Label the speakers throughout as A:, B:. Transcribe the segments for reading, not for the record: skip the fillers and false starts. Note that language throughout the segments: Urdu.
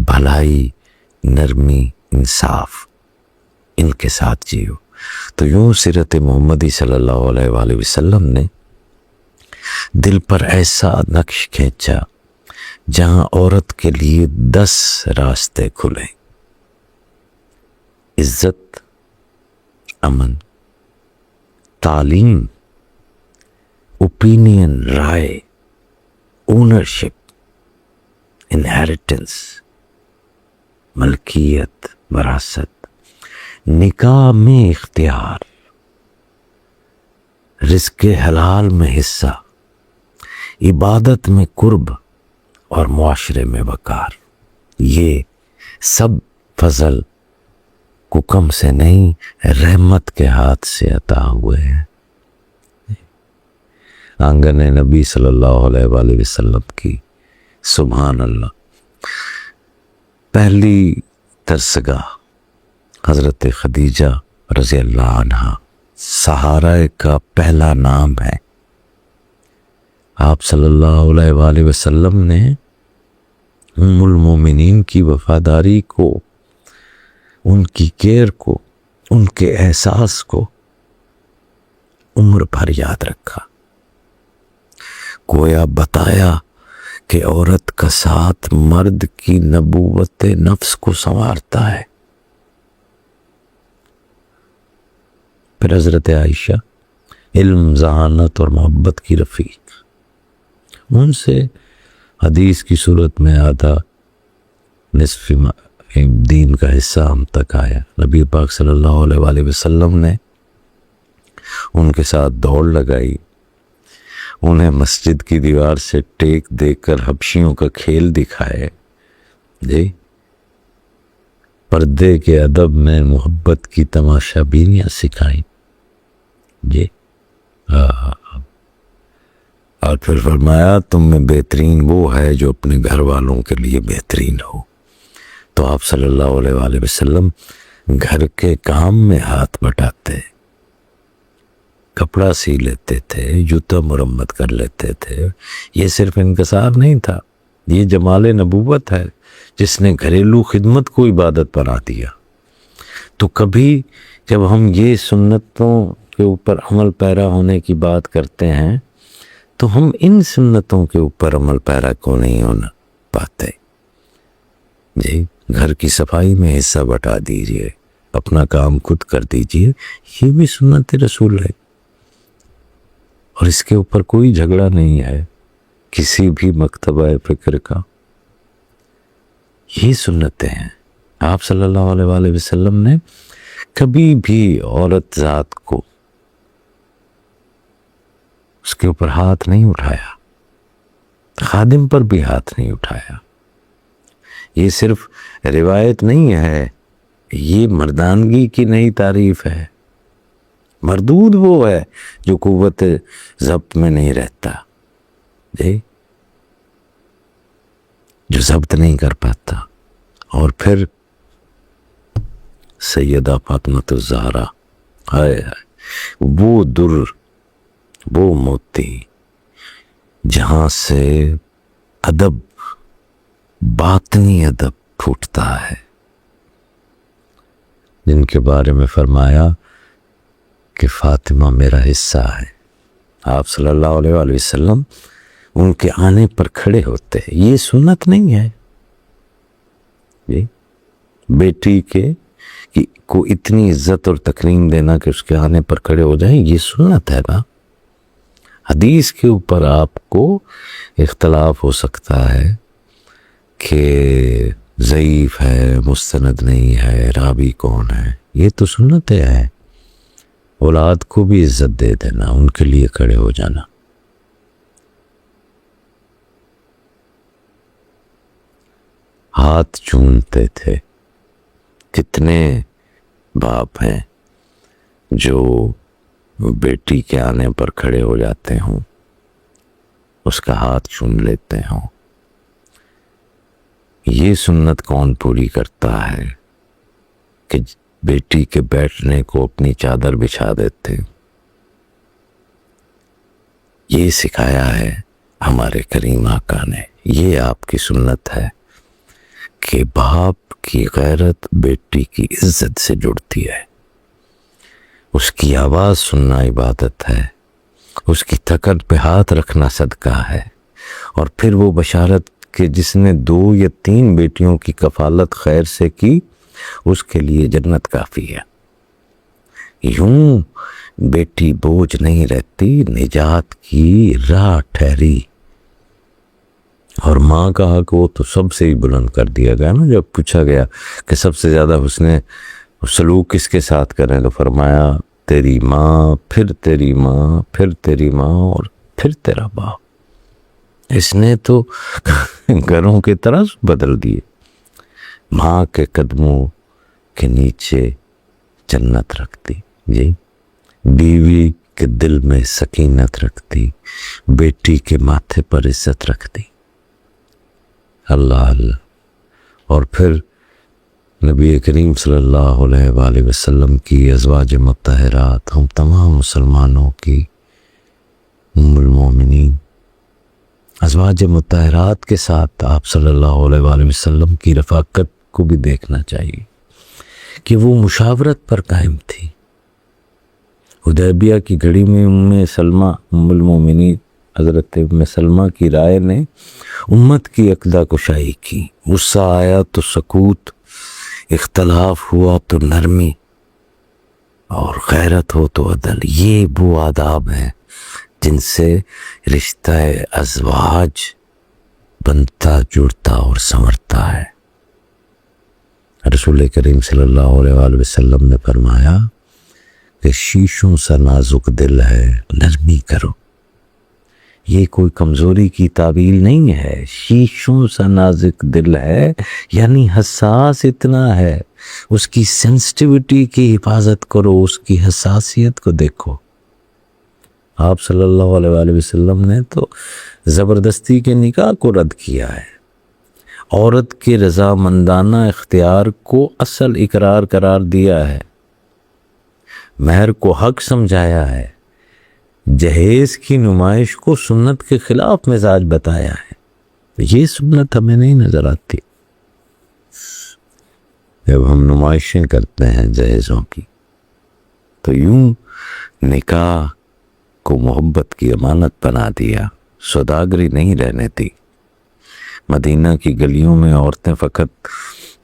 A: بھلائی، نرمی، انصاف، ان کے ساتھ جیو۔ تو یوں سیرت محمدی صلی اللہ علیہ وآلہ وسلم نے دل پر ایسا نقش کھینچا جہاں عورت کے لیے 10 راستے کھلے: عزت، امن، تعلیم، اوپینین، رائے، اونرشپ، انہیریٹنس، ملکیت، وراثت، نکاح میں اختیار، رزق حلال میں حصہ، عبادت میں قرب اور معاشرے میں وقار۔ یہ سب فضل حکم سے نہیں، رحمت کے ہاتھ سے عطا ہوئے ہیں۔ آنگن نبی صلی اللہ علیہ وآلہ وسلم کی سبحان اللہ پہلی ترسگاہ حضرت خدیجہ رضی اللہ عنہا سہارا کا پہلا نام ہے۔ آپ صلی اللہ علیہ وآلہ وسلم نے ام المومنین کی وفاداری کو، ان کی کیئر کو، ان کے احساس کو عمر بھر یاد رکھا۔ گویا بتایا کہ عورت کا ساتھ مرد کی نبوت نفس کو سنوارتا ہے۔ پھر حضرت عائشہ علم، ذہانت اور محبت کی رفیق، ان سے حدیث کی صورت میں آدھا نصف دین کا حصہ ہم تک آیا۔ نبی پاک صلی اللہ علیہ وآلہ وسلم نے ان کے ساتھ دوڑ لگائی، انہیں مسجد کی دیوار سے ٹیک دے کر حبشیوں کا کھیل دکھائے، جی پردے کے ادب میں محبت کی تماشا بینیاں سکھائیں، جی اور پھر فرمایا تم میں بہترین وہ ہے جو اپنے گھر والوں کے لیے بہترین ہو۔ تو آپ صلی اللہ علیہ وآلہ وسلم گھر کے کام میں ہاتھ بٹاتے، کپڑا سی لیتے تھے، جوتا مرمت کر لیتے تھے۔ یہ صرف انکسار نہیں تھا، یہ جمال نبوت ہے جس نے گھریلو خدمت کو عبادت بنا دیا۔ تو کبھی جب ہم یہ سنتوں کے اوپر عمل پیرا ہونے کی بات کرتے ہیں تو ہم ان سنتوں کے اوپر عمل پیرا کو نہیں ہونا پاتے۔ جی گھر کی صفائی میں حصہ بٹا دیجئے، اپنا کام خود کر دیجئے، یہ بھی سنت رسول ہے، اور اس کے اوپر کوئی جھگڑا نہیں ہے کسی بھی مکتبہ فکر کا۔ یہ سنتیں ہیں۔ آپ صلی اللہ علیہ وآلہ وسلم نے کبھی بھی عورت ذات کو اس کے اوپر ہاتھ نہیں اٹھایا، خادم پر بھی ہاتھ نہیں اٹھایا۔ یہ صرف روایت نہیں ہے، یہ مردانگی کی نئی تعریف ہے۔ مردود وہ ہے جو قوت ضبط میں نہیں رہتا، جی جو ضبط نہیں کر پاتا۔ اور پھر سیدہ فاطمہ الزہرا، ہائے وہ در، وہ موتی جہاں سے ادب، باطنی ادب پھوٹتا ہے، جن کے بارے میں فرمایا کہ فاطمہ میرا حصہ ہے۔ آپ صلی اللہ علیہ وآلہ وسلم ان کے آنے پر کھڑے ہوتے ہیں۔ یہ سنت نہیں ہے، جی بیٹی کو اتنی عزت اور تکریم دینا کہ اس کے آنے پر کھڑے ہو جائیں، یہ سنت ہے نا۔ حدیث کے اوپر آپ کو اختلاف ہو سکتا ہے کہ ضعیف ہے، مستند نہیں ہے، راوی کون ہے، یہ تو سنتیں ہیں۔ اولاد کو بھی عزت دے دینا، ان کے لیے کھڑے ہو جانا۔ ہاتھ چومتے تھے۔ کتنے باپ ہیں جو بیٹی کے آنے پر کھڑے ہو جاتے ہوں، اس کا ہاتھ چوم لیتے ہوں۔ یہ سنت کون پوری کرتا ہے کہ بیٹی کے بیٹھنے کو اپنی چادر بچھا دیتے؟ یہ سکھایا ہے ہمارے کریم آقا نے، یہ آپ کی سنت ہے کہ باپ کی غیرت بیٹی کی عزت سے جڑتی ہے، اس کی آواز سننا عبادت ہے، اس کی تکر پہ ہاتھ رکھنا صدقہ ہے، اور پھر وہ بشارت کہ جس نے 2 یا 3 بیٹیوں کی کفالت خیر سے کی اس کے لیے جنت کافی ہے۔ یوں بیٹی بوجھ نہیں رہتی، نجات کی راہ ٹھہری۔ اور ماں کا حق وہ تو سب سے ہی بلند کر دیا گیا نا، جب پوچھا گیا کہ سب سے زیادہ حسن سلوک کس کے ساتھ کریں تو فرمایا تیری ماں، پھر تیری ماں، پھر تیری ماں، اور پھر تیرا باپ۔ اس نے تو گھروں کے طرز بدل دیے۔ ماں کے قدموں کے نیچے جنت رکھتی، جی بیوی کے دل میں سکینت رکھتی، بیٹی کے ماتھے پر عزت رکھتی۔ اللہ اللہ۔ اور پھر نبی کریم صلی اللہ علیہ وآلہ وسلم کی ازواج مطہرات، ہم تمام مسلمانوں کی ام المومنین ازواج مطہرات کے ساتھ آپ صلی اللہ علیہ وآلہ وسلم کی رفاقت کو بھی دیکھنا چاہیے کہ وہ مشاورت پر قائم تھی۔ حدیبیہ کی گھڑی میں ام سلمہ ام المومنین حضرت ام سلمہ کی رائے نے امت کی عقدہ کشائی کی۔ غصہ آیا تو سکوت، اختلاف ہوا تو نرمی، اور غیرت ہو تو عدل۔ یہ وہ آداب ہیں جن سے رشتہ ازواج بنتا، جڑتا اور سنورتا ہے۔ رسول کریم صلی اللہ علیہ وآلہ وسلم نے فرمایا کہ شیشوں سا نازک دل ہے، نرمی کرو۔ یہ کوئی کمزوری کی تعبیر نہیں ہے، شیشوں سا نازک دل ہے یعنی حساس اتنا ہے، اس کی سینسٹیوٹی کی حفاظت کرو، اس کی حساسیت کو دیکھو۔ آپ صلی اللہ علیہ وآلہ وسلم نے تو زبردستی کے نکاح کو رد کیا ہے، عورت کے رضامندانہ اختیار کو اصل اقرار قرار دیا ہے، مہر کو حق سمجھایا ہے، جہیز کی نمائش کو سنت کے خلاف مزاج بتایا ہے۔ یہ سنت ہمیں نہیں نظر آتی۔ جب ہم نمائشیں کرتے ہیں جہیزوں کی تو یوں نکاح کو محبت کی امانت بنا دیا، سوداگری نہیں رہنے دی۔ مدینہ کی گلیوں میں عورتیں فقط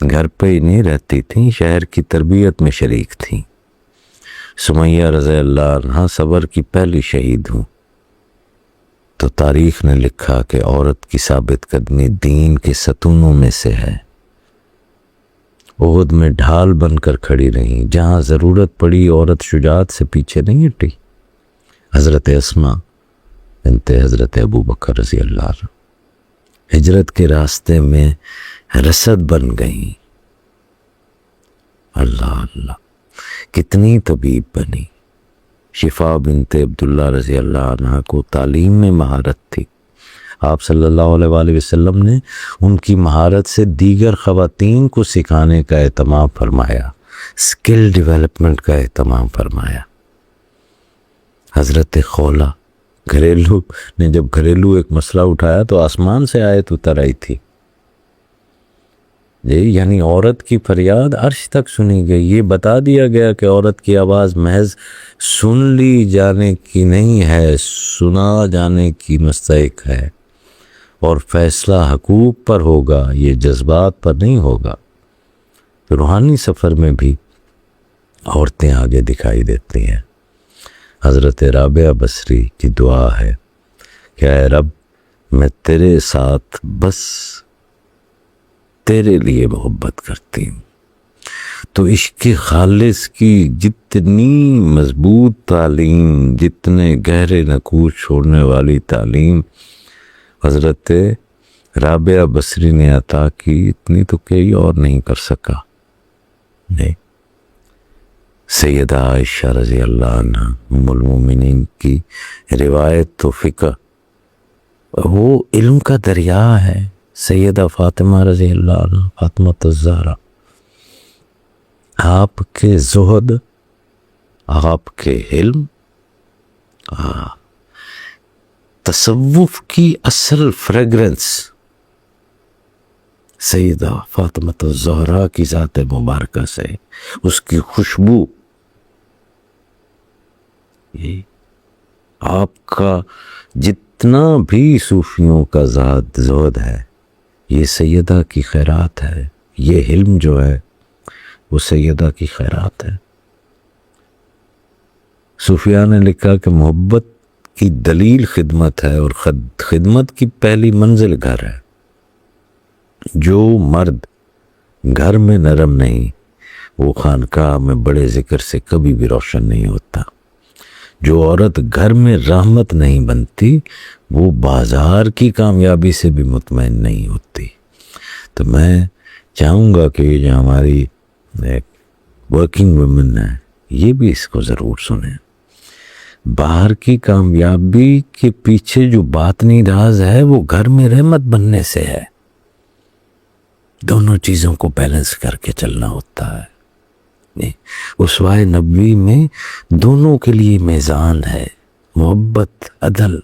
A: گھر پہ ہی نہیں رہتی تھیں، شہر کی تربیت میں شریک تھیں۔ سمیہ رضی اللہ عنہا صبر کی پہلی شہید ہوں، تو تاریخ نے لکھا کہ عورت کی ثابت قدمی دین کے ستونوں میں سے ہے۔ احد میں ڈھال بن کر کھڑی رہیں، جہاں ضرورت پڑی عورت شجاعت سے پیچھے نہیں ہٹی۔ حضرت اسماء بنت حضرت ابو بکر رضی اللہ عنہ ہجرت کے راستے میں رسد بن گئیں۔ اللہ اللہ، کتنی طبیب بنی۔ شفا بنت عبداللہ رضی اللہ عنہ کو تعلیم میں مہارت تھی، آپ صلی اللہ علیہ وآلہ وسلم نے ان کی مہارت سے دیگر خواتین کو سکھانے کا اہتمام فرمایا، اسکل ڈیولپمنٹ کا اہتمام فرمایا۔ حضرت خولہ جب گھریلو ایک مسئلہ اٹھایا تو آسمان سے آیت اتر آئی تھی، یعنی عورت کی فریاد عرش تک سنی گئی۔ یہ بتا دیا گیا کہ عورت کی آواز محض سن لی جانے کی نہیں ہے، سنا جانے کی مستحق ہے، اور فیصلہ حقوق پر ہوگا، یہ جذبات پر نہیں ہوگا۔ روحانی سفر میں بھی عورتیں آگے دکھائی دیتی ہیں۔ حضرت رابعہ بصری کی دعا ہے کہ اے رب، میں تیرے ساتھ بس تیرے لیے محبت کرتی ہوں۔ تو عشق خالص کی جتنی مضبوط تعلیم، جتنے گہرے نقوش چھوڑنے والی تعلیم حضرت رابعہ بصری نے عطا کی، اتنی تو کوئی اور نہیں کر سکا۔ نہیں، سیدہ عائشہ رضی اللہ عنہ ام المومنین کی روایت تو فقہ، وہ علم کا دریا ہے۔ سیدہ فاطمہ رضی اللہ عنہ، فاطمہ الزہرا، آپ کے زہد، آپ کے علم، تصوف کی اصل فریگرنس سیدہ فاطمہ الزہرا کی ذات مبارکہ سے، اس کی خوشبو، یہ آپ کا جتنا بھی صوفیوں کا زہد ہے، یہ سیدہ کی خیرات ہے. یہ علم جو ہے وہ سیدہ کی خیرات ہے. صوفیاء نے لکھا کہ محبت کی دلیل خدمت ہے، اور خدمت کی پہلی منزل گھر ہے. جو مرد گھر میں نرم نہیں، وہ خانقاہ میں بڑے ذکر سے کبھی بھی روشن نہیں ہوتا. جو عورت گھر میں رحمت نہیں بنتی، وہ بازار کی کامیابی سے بھی مطمئن نہیں ہوتی. تو میں چاہوں گا کہ یہ جو ہماری ورکنگ ویمن ہیں، یہ بھی اس کو ضرور سنیں. باہر کی کامیابی کے پیچھے جو باطنی راز ہے وہ گھر میں رحمت بننے سے ہے. دونوں چیزوں کو بیلنس کر کے چلنا ہوتا ہے. اسوائے نبوی میں دونوں کے لیے میزان ہے. محبت عدل،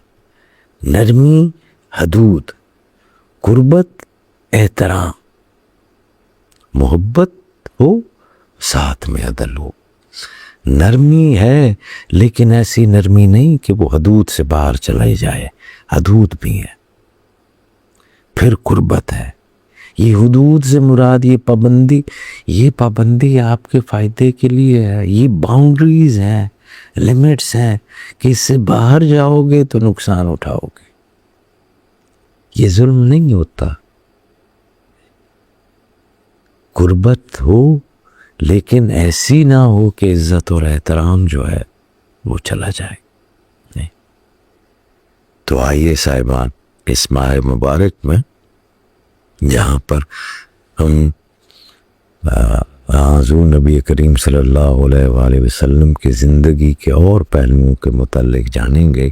A: نرمی حدود، قربت احترام. محبت ہو ساتھ میں عدل ہو. نرمی ہے لیکن ایسی نرمی نہیں کہ وہ حدود سے باہر چلائی جائے، حدود بھی ہے. پھر قربت ہے. یہ حدود سے مراد یہ پابندی آپ کے فائدے کے لیے ہے. یہ باؤنڈریز ہیں، لیمٹس ہیں کہ اس سے باہر جاؤ گے تو نقصان اٹھاؤ گے. یہ ظلم نہیں ہوتا. قربت ہو لیکن ایسی نہ ہو کہ عزت اور احترام جو ہے وہ چلا جائے. تو آئیے صاحبان، اس ماہ مبارک میں جہاں پر ہم حضور نبی کریم صلی اللہ علیہ وآلہ وسلم کی زندگی کے اور پہلوؤں کے متعلق جانیں گے،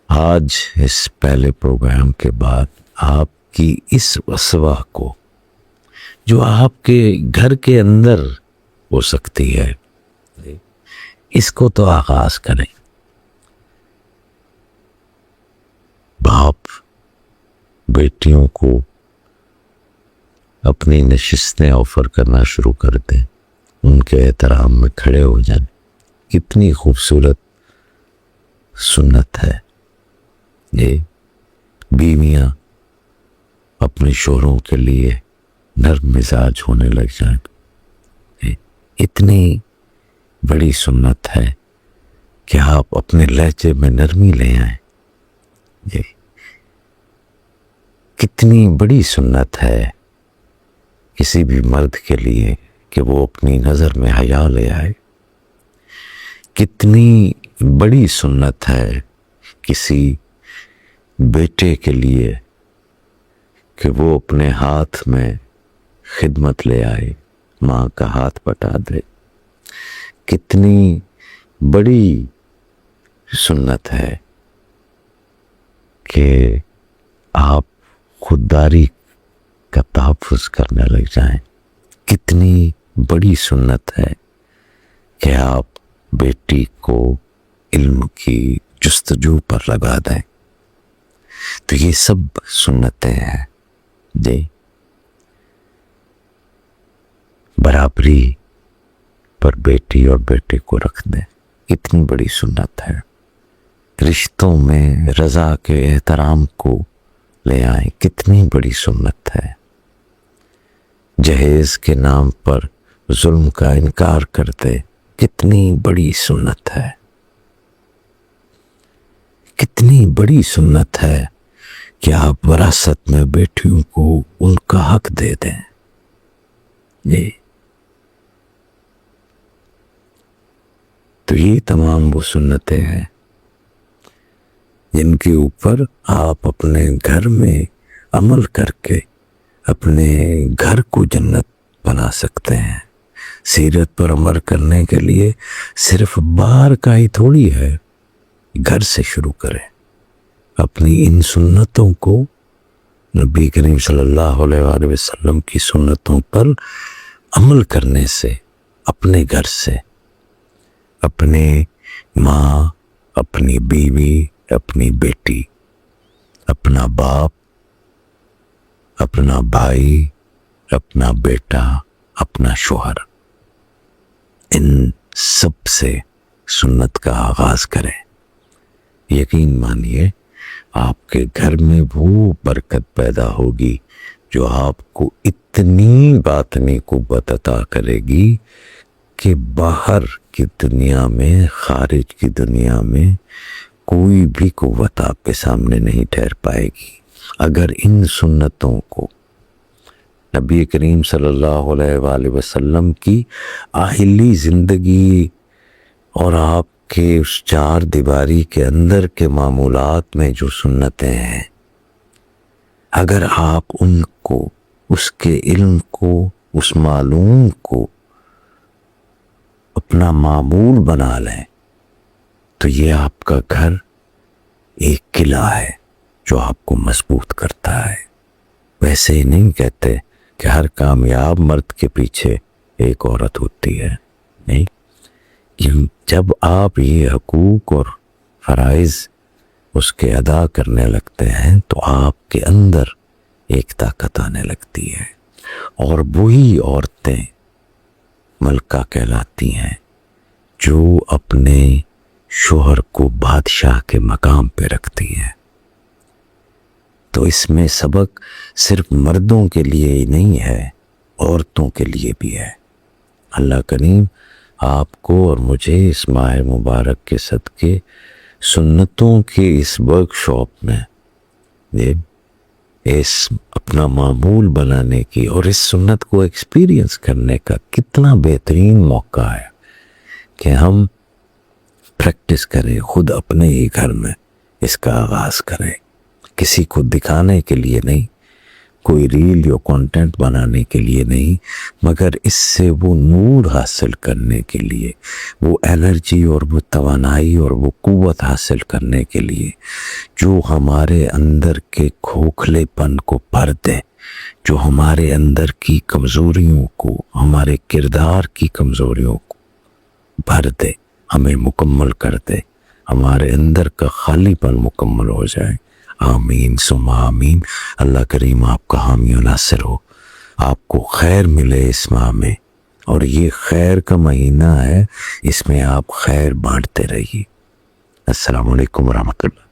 A: آج اس پہلے پروگرام کے بعد آپ کی اس وسوہ کو جو آپ کے گھر کے اندر ہو سکتی ہے، اس کو تو آغاز کریں. باپ بیٹیوں کو اپنی نشستیں آفر کرنا شروع کر دیں، ان کے احترام میں کھڑے ہو جائیں. کتنی خوبصورت سنت ہے یہ. بیویاں اپنے شوہروں کے لیے نرم مزاج ہونے لگ جائیں. اتنی بڑی سنت ہے کہ آپ اپنے لہجے میں نرمی لے آئیں. کتنی بڑی سنت ہے کسی بھی مرد کے لیے کہ وہ اپنی نظر میں حیا لے آئے. کتنی بڑی سنت ہے کسی بیٹے کے لیے کہ وہ اپنے ہاتھ میں خدمت لے آئے، ماں کا ہاتھ بٹا دے. کتنی بڑی سنت ہے کہ آپ خودداری کا تحفظ کرنے لگ جائیں. کتنی بڑی سنت ہے کہ آپ بیٹی کو علم کی جستجو پر لگا دیں. تو یہ سب سنتیں ہیں جی. برابری پر بیٹی اور بیٹے کو رکھ دیں، اتنی بڑی سنت ہے. رشتوں میں رضا کے احترام کو لے آئیں، کتنی بڑی سنت ہے. جہیز کے نام پر ظلم کا انکار کر دے، کتنی بڑی سنت ہے. کتنی بڑی سنت ہے کہ آپ وراثت میں بیٹیوں کو ان کا حق دے دیں. تو یہ تمام وہ سنتیں ہیں جن کے اوپر آپ اپنے گھر میں عمل کر کے اپنے گھر کو جنت بنا سکتے ہیں. سیرت پر عمل کرنے کے لیے صرف باہر کا ہی تھوڑی ہے، گھر سے شروع کریں. اپنی ان سنتوں کو، نبی کریم صلی اللہ علیہ وآلہ وسلم کی سنتوں پر عمل کرنے سے، اپنے گھر سے، اپنے ماں، اپنی بیوی، اپنی بیٹی، اپنا باپ، اپنا بھائی، اپنا بیٹا، اپنا شوہر، ان سب سے سنت کا آغاز کریں۔ یقین مانیے آپ کے گھر میں وہ برکت پیدا ہوگی جو آپ کو اتنی باطنی قوت عطا کرے گی کہ باہر کی دنیا میں، خارج کی دنیا میں کوئی بھی قوت آپ کے سامنے نہیں ٹھہر پائے گی۔ اگر ان سنتوں کو نبی کریم صلی اللہ علیہ وآلہ وسلم کی آہلی زندگی اور آپ کے اس چار دیواری کے اندر کے معمولات میں جو سنتیں ہیں، اگر آپ ان کو، اس کے علم کو، اس معلوم کو اپنا معمول بنا لیں تو یہ آپ کا گھر ایک قلعہ ہے جو آپ کو مضبوط کرتا ہے۔ ویسے ہی نہیں کہتے کہ ہر کامیاب مرد کے پیچھے ایک عورت ہوتی ہے، نہیں، جب آپ یہ حقوق اور فرائض اس کے ادا کرنے لگتے ہیں تو آپ کے اندر ایک طاقت آنے لگتی ہے، اور وہی عورتیں ملکہ کہلاتی ہیں جو اپنے شوہر کو بادشاہ کے مقام پہ رکھتی ہیں۔ تو اس میں سبق صرف مردوں کے لیے ہی نہیں ہے، عورتوں کے لیے بھی ہے۔ اللہ کریم آپ کو اور مجھے اس ماہ مبارک کے صدقے سنتوں کے اس ورک شاپ میں اس اپنا معمول بنانے کی اور اس سنت کو ایکسپیرینس کرنے کا کتنا بہترین موقع ہے کہ ہم پریکٹس کریں، خود اپنے ہی گھر میں اس کا آغاز کریں، کسی کو دکھانے کے لیے نہیں، کوئی ریل یا کانٹینٹ بنانے کے لیے نہیں، مگر اس سے وہ نور حاصل کرنے کے لیے، وہ انرجی اور وہ توانائی اور وہ قوت حاصل کرنے کے لیے جو ہمارے اندر کے کھوکھلے پن کو بھر دے، جو ہمارے اندر کی کمزوریوں کو، ہمارے کردار کی کمزوریوں کو بھر دے، ہمیں مکمل کر دے، ہمارے اندر کا خالی پن مکمل ہو جائے۔ آمین ثم آمین۔ اللہ کریم آپ کا حامی و ناصر ہو، آپ کو خیر ملے اس ماہ میں، اور یہ خیر کا مہینہ ہے، اس میں آپ خیر بانٹتے رہیے۔ السلام علیکم ورحمۃ اللہ۔